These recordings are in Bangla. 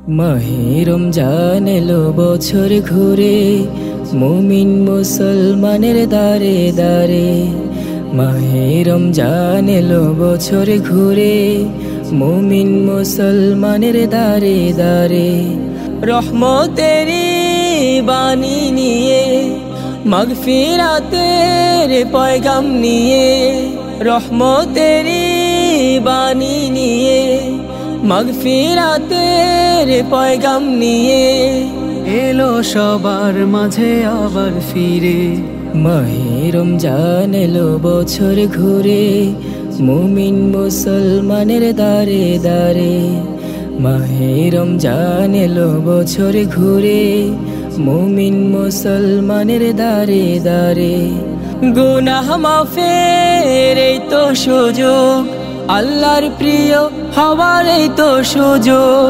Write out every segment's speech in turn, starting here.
মাহে রমজান এলো বছর ঘুরে, মুমিন মুসলমানের দারে দারে। মাহে রমজান এলো বছর ঘুরে, মুমিন মুসলমানের দারে দারে। রহমতেরি বাণী নিয়ে, মাগফিরাতের পয়গাম নিয়ে, রহমতেরি বাণী নিয়ে, মাগফিরাতের পয়গাম নিয়ে এলো সবার মাঝে আবার ফিরে। মাহে রমজান এলো বছর ঘুরে, মুমিন মুসলমানের দারে দারে। মাহে রমজান এলো বছর ঘুরে, মুমিন মুসলমানের দারে দারে। গুনাহ মাফের এই তো সুযোগ, আল্লাহর প্রিয় হওয়ার এই তো সুযোগ।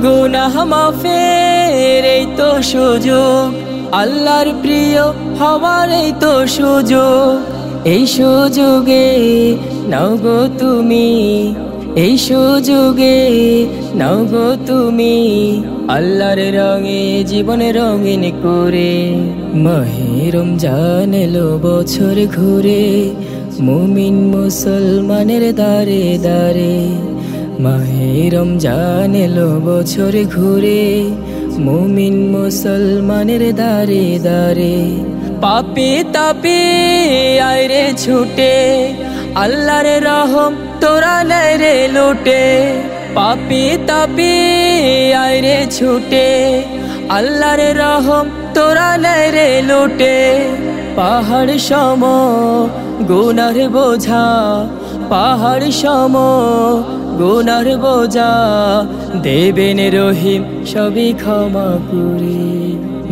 গুনাহ মাফের এই তো সুযোগ, আল্লাহর প্রিয় হওয়ার এই তো সুযোগ। এই সুযোগে নাও গো তুমি, এই সুযোগে নাও গো তুমি, আল্লাহর রঙে জীবন রঙিন করে। মাহে রমজান এলো বছর ঘুরে, মুমিন মুসলমানের দারে দারে। মাহে রমজান এলো বছর ঘুরে, মুমিন মুসলমানের দারে দারে। পাপী তাপী আইরে ছুটে, আল্লাহর রহম তোরা নেয় রে লুটে। পাপী তাপী আইরে ছুটে, আল্লাহর রহম তোরা নেয় রে লুটে। পাহাড় সম গুনার বোঝা, পাহাড় সম গুনার বোঝা, দেবেন রহিম সবই ক্ষমা করে।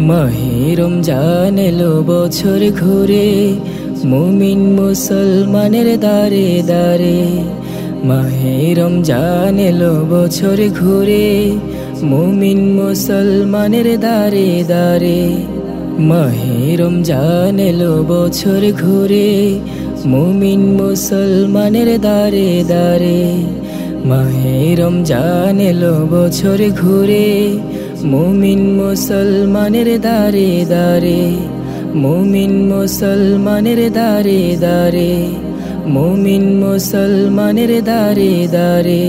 মাহে রমজান এলো বছর ঘুরে, মুমিন মুসলমানের দারে দারে। মাহে রমজান এলো বছর ঘুরে, মুমিন মুসলমানের দারে দারে। মাহে রমজান এলো বছর ঘুরে, মুমিন মুসলমানের দারে দারে। মাহে রমজান এলো বছর ঘুরে, মুমিন মুসলমানের দারে দারে। মুমিন মুসলমানের দারে দারে, মুমিন মুসলমানের দারে দারে।